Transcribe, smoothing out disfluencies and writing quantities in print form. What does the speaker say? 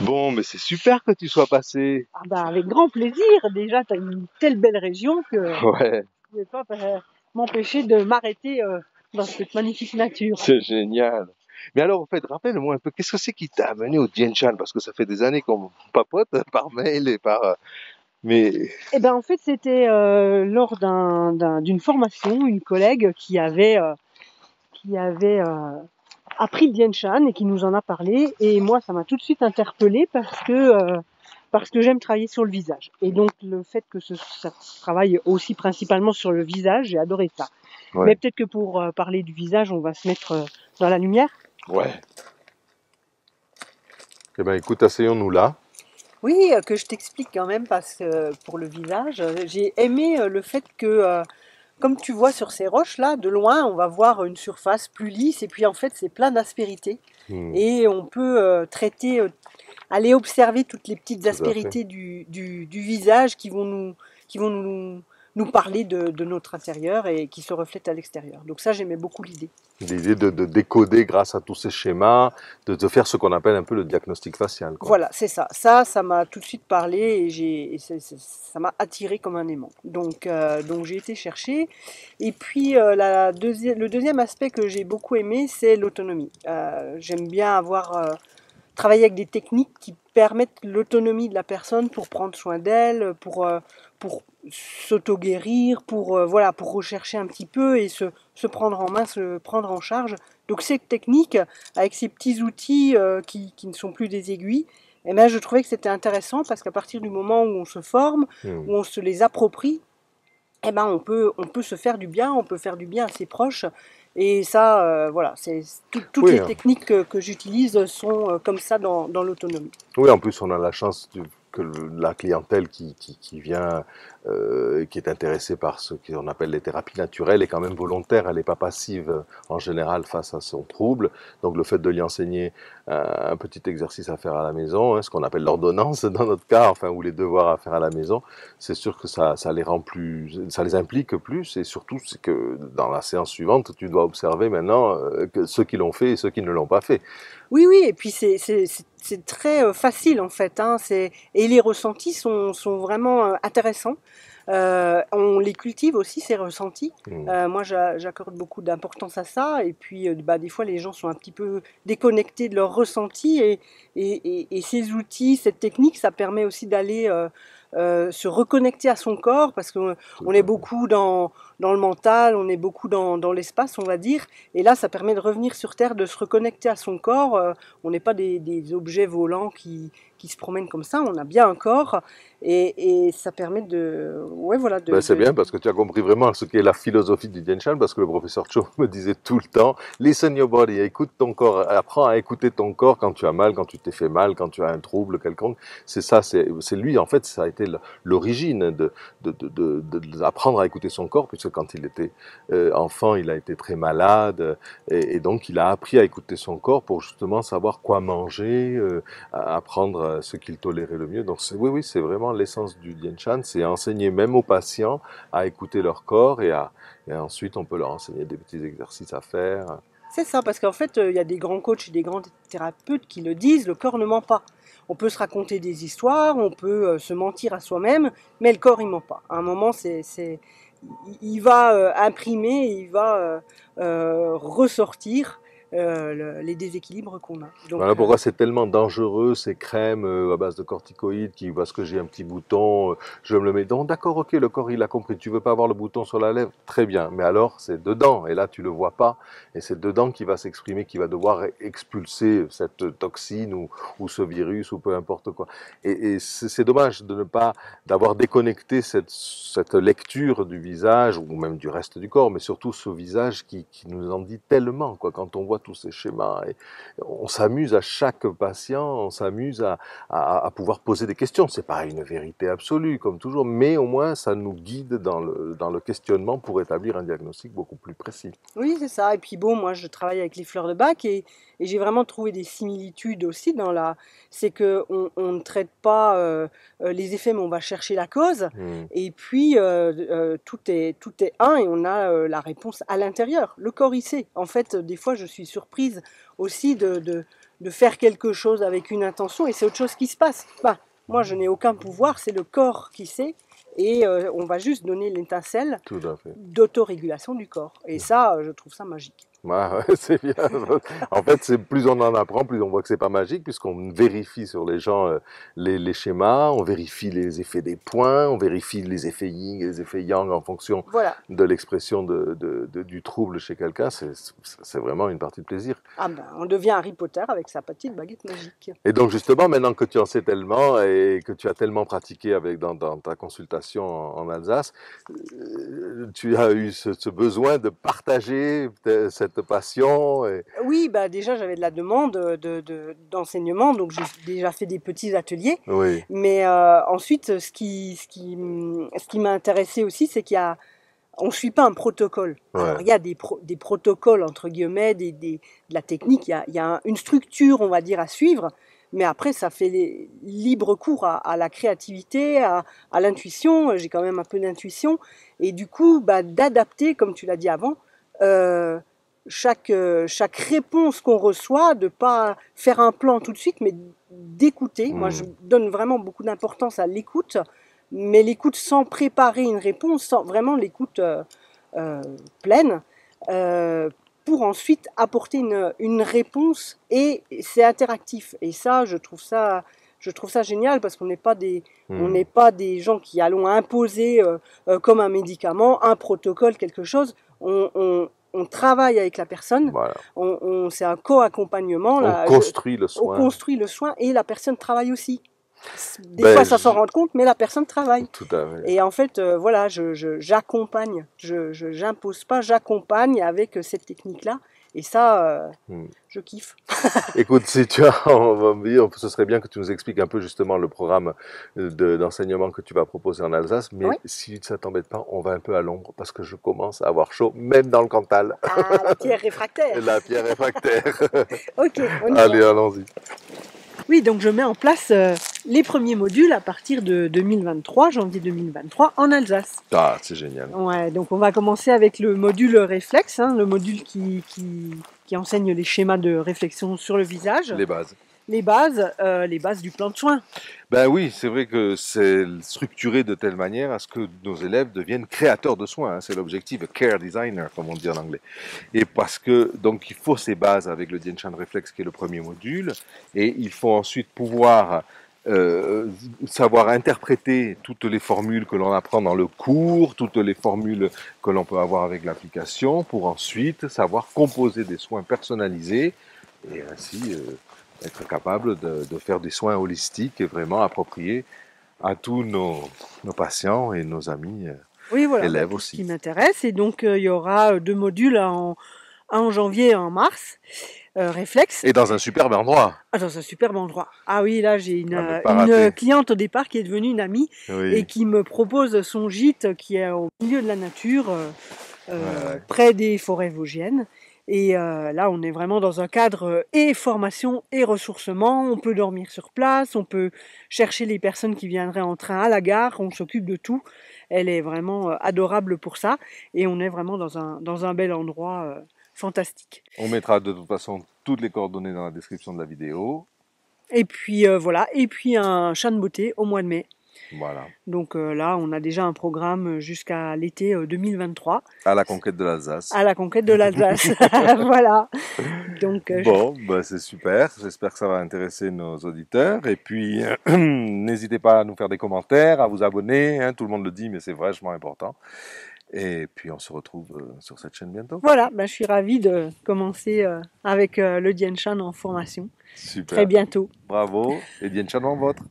Bon, mais c'est super que tu sois passé. Ah bah, avec grand plaisir. Déjà, tu as une telle belle région que je Ouais, ne pouvais pas m'empêcher de m'arrêter dans cette magnifique nature. c'est génial. Mais alors, en fait, rappelle-moi un peu, qu'est-ce que c'est qui t'a amené au Tien Shan? Parce que ça fait des années qu'on papote par mail et par... Mais... Eh ben, en fait, c'était lors d'une formation, une collègue qui avait appris le Dien Shan et qui nous en a parlé. Et moi, ça m'a tout de suite interpellée parce que j'aime travailler sur le visage. Et donc, le fait que ça travaille aussi principalement sur le visage, j'ai adoré ça. Mais Ouais, peut-être que pour parler du visage, on va se mettre dans la lumière. ouais. Eh ben, écoute, asseyons-nous là. Oui, que je t'explique quand même parce que pour le visage, j'ai aimé le fait que, comme tu vois sur ces roches-là, de loin, on va voir une surface plus lisse et puis en fait, c'est plein d'aspérités. Hmm, Et on peut aller observer toutes les petites tout à fait. aspérités du visage qui vont nous parler de notre intérieur et qui se reflètent à l'extérieur. Donc ça, j'aimais beaucoup l'idée. L'idée de décoder grâce à tous ces schémas, de faire ce qu'on appelle un peu le diagnostic facial, quoi. Voilà, c'est ça. Ça m'a tout de suite parlé et ça m'a attiré comme un aimant. Donc j'ai été chercher. Et puis le deuxième aspect que j'ai beaucoup aimé, c'est l'autonomie. J'aime bien travailler avec des techniques qui permettent l'autonomie de la personne pour prendre soin d'elle, pour s'auto-guérir, voilà, pour rechercher un petit peu et se prendre en main, se prendre en charge. Donc ces techniques, avec ces petits outils qui ne sont plus des aiguilles, eh ben, je trouvais que c'était intéressant parce qu'à partir du moment où on se forme, Hmm. où on se les approprie, eh ben, on peut se faire du bien, on peut faire du bien à ses proches. Et ça, voilà, toutes Oui, les hein. techniques que j'utilise sont comme ça dans l'autonomie. Oui, en plus, on a la chance que la clientèle qui vient, qui est intéressée par ce qu'on appelle les thérapies naturelles, est quand même volontaire. Elle n'est pas passive en général face à son trouble. Donc, le fait de lui enseigner un petit exercice à faire à la maison, hein, ce qu'on appelle l'ordonnance dans notre cas, enfin, ou les devoirs à faire à la maison, c'est sûr que ça les rend plus, ça les implique plus. Et surtout, c'est que dans la séance suivante, tu dois observer maintenant que ceux qui l'ont fait et ceux qui ne l'ont pas fait. Oui, oui, et puis c'est très facile en fait, hein, et les ressentis sont vraiment intéressants. On les cultive aussi, ces ressentis. Hmm. Moi, j'accorde beaucoup d'importance à ça. Et puis, bah, des fois, les gens sont un petit peu déconnectés de leurs ressentis. Et ces outils, cette technique, ça permet aussi d'aller se reconnecter à son corps parce qu'on Tout on est à fait. beaucoup dans le mental, on est beaucoup dans l'espace, on va dire. Et là, ça permet de revenir sur Terre, de se reconnecter à son corps. On n'est pas des objets volants qui se promènent comme ça. On a bien un corps et ça permet ouais, voilà, Ben c'est bien parce que tu as compris vraiment ce qu'est la philosophie du Tien Shan, parce que le professeur Cho me disait tout le temps, listen your body, écoute ton corps, apprends à écouter ton corps quand tu as mal, quand tu t'es fait mal, quand tu as un trouble quelconque. C'est ça, c'est lui, en fait, ça a été l'origine d'apprendre à écouter son corps, puisque quand il était enfant, il a été très malade, et donc il a appris à écouter son corps pour justement savoir quoi manger, apprendre ce qu'il tolérait le mieux. Donc oui, oui, c'est vraiment l'essence du Tien Shan, c'est enseigner même aux patients à écouter leur corps et ensuite on peut leur enseigner des petits exercices à faire. C'est ça, parce qu'en fait, il y a des grands coachs et des grands thérapeutes qui le disent, le corps ne ment pas. On peut se raconter des histoires, on peut se mentir à soi-même, mais le corps, il ment pas. À un moment, il va imprimer, il va ressortir les déséquilibres qu'on a. Voilà Donc, pourquoi c'est tellement dangereux ces crèmes à base de corticoïdes qui parce que j'ai un petit bouton, je me le mets. Donc d'accord, ok, le corps il a compris. Tu veux pas avoir le bouton sur la lèvre, très bien. Mais alors c'est dedans et là tu le vois pas et c'est dedans qui va s'exprimer, qui va devoir expulser cette toxine ou ce virus ou peu importe quoi. Et c'est dommage de ne pas d'avoir déconnecté cette lecture du visage ou même du reste du corps, mais surtout ce visage qui nous en dit tellement quoi. Quand on voit tous ces schémas et on s'amuse à chaque patient, on s'amuse à pouvoir poser des questions. C'est pas une vérité absolue, comme toujours, mais au moins ça nous guide dans le questionnement pour établir un diagnostic beaucoup plus précis. oui, c'est ça. Et puis bon, moi, je travaille avec les fleurs de bac et j'ai vraiment trouvé des similitudes aussi c'est que on ne traite pas les effets, mais on va chercher la cause. Hmm. Et puis tout est un et on a la réponse à l'intérieur. Le corps, il sait. En fait, des fois, je suis surprise aussi de faire quelque chose avec une intention et c'est autre chose qui se passe. Bah, moi, je n'ai aucun pouvoir, c'est le corps qui sait et on va juste donner l'étincelle Tout à fait. d'autorégulation du corps. Et ça, je trouve ça magique. Ah ouais, c'est bien. En fait, plus on en apprend, plus on voit que c'est pas magique, puisqu'on vérifie sur les gens les schémas, on vérifie les effets des points, on vérifie les effets yin et les effets yang en fonction Voilà. de l'expression du trouble chez quelqu'un. C'est vraiment une partie de plaisir. Ah ben, on devient Harry Potter avec sa petite baguette magique. Et donc justement, maintenant que tu en sais tellement et que tu as tellement pratiqué dans ta consultation en Alsace, tu as eu ce besoin de partager cette passion. Oui, bah déjà j'avais de la demande d'enseignement, donc j'ai déjà fait des petits ateliers. Oui. Mais ensuite, ce qui m'a intéressé aussi, c'est on ne suit pas un protocole. Ouais. Alors, il y a des protocoles, entre guillemets, de la technique, il y a une structure, on va dire, à suivre, mais après, ça fait libre cours à la créativité, à l'intuition. J'ai quand même un peu d'intuition. Et du coup, bah, d'adapter, comme tu l'as dit avant, chaque réponse qu'on reçoit, de ne pas faire un plan tout de suite, mais d'écouter. Moi, je donne vraiment beaucoup d'importance à l'écoute, mais l'écoute sans préparer une réponse, sans vraiment l'écoute pleine, pour ensuite apporter une réponse, et c'est interactif. Et ça, je trouve ça génial, parce qu'on n'est pas des gens qui allons imposer comme un médicament, un protocole, quelque chose. On travaille avec la personne, Voilà. C'est un co-accompagnement. On construit le soin. On construit le soin et la personne travaille aussi. Des fois, ça s'en rend compte, mais la personne travaille. Tout à fait. Et en fait, voilà, j'accompagne. Je n'impose pas, j'accompagne avec cette technique-là. Et ça, je kiffe. Écoute, si tu as, ce serait bien que tu nous expliques un peu justement le programme d'enseignement que tu vas proposer en Alsace. Mais si ça t'embête pas, on va un peu à l'ombre parce que je commence à avoir chaud, même dans le Cantal. Ah, la pierre réfractaire. La pierre réfractaire. Ok, on y Allez, va. allons-y. Oui, donc je mets en place les premiers modules à partir de 2023, janvier 2023, en Alsace. Ah, c'est génial. Ouais, donc on va commencer avec le module réflexe, le module qui enseigne les schémas de réflexion sur le visage. Les bases. Les bases du plan de soins. Ben oui, c'est vrai que c'est structuré de telle manière à ce que nos élèves deviennent créateurs de soins. Hein. C'est l'objectif, care designer, comme on dit en anglais. Et parce que, donc, il faut ces bases avec le Dien Shan Reflex, qui est le premier module, et il faut ensuite pouvoir savoir interpréter toutes les formules que l'on apprend dans le cours, toutes les formules que l'on peut avoir avec l'application, pour ensuite savoir composer des soins personnalisés, et ainsi être capable de faire des soins holistiques et vraiment appropriés à tous nos patients et nos amis élèves aussi. Ce qui m'intéresse. Et donc, il y aura 2 modules, un en janvier et un en mars. Réflexe. Et dans un superbe endroit. Ah, dans un superbe endroit. Ah oui, là, j'ai une cliente au départ qui est devenue une amie et qui me propose son gîte qui est au milieu de la nature, près des forêts vosgiennes. Et là, on est vraiment dans un cadre et formation et ressourcement. On peut dormir sur place, on peut chercher les personnes qui viendraient en train à la gare, on s'occupe de tout. Elle est vraiment adorable pour ça. Et on est vraiment dans un bel endroit fantastique. On mettra de toute façon toutes les coordonnées dans la description de la vidéo. Et puis voilà, et puis un chat de beauté au mois de mai. Voilà. Donc là, on a déjà un programme jusqu'à l'été 2023. À la conquête de l'Alsace. À la conquête de l'Alsace. Voilà. Donc, bon, bah, c'est super. J'espère que ça va intéresser nos auditeurs. Et puis, n'hésitez pas à nous faire des commentaires, à vous abonner. Hein, tout le monde le dit, mais c'est vachement important. Et puis, on se retrouve sur cette chaîne bientôt. Voilà, je suis ravie de commencer avec le Dien Shan en formation. Super. Très bientôt. Bravo. Et Dien Shan en votre.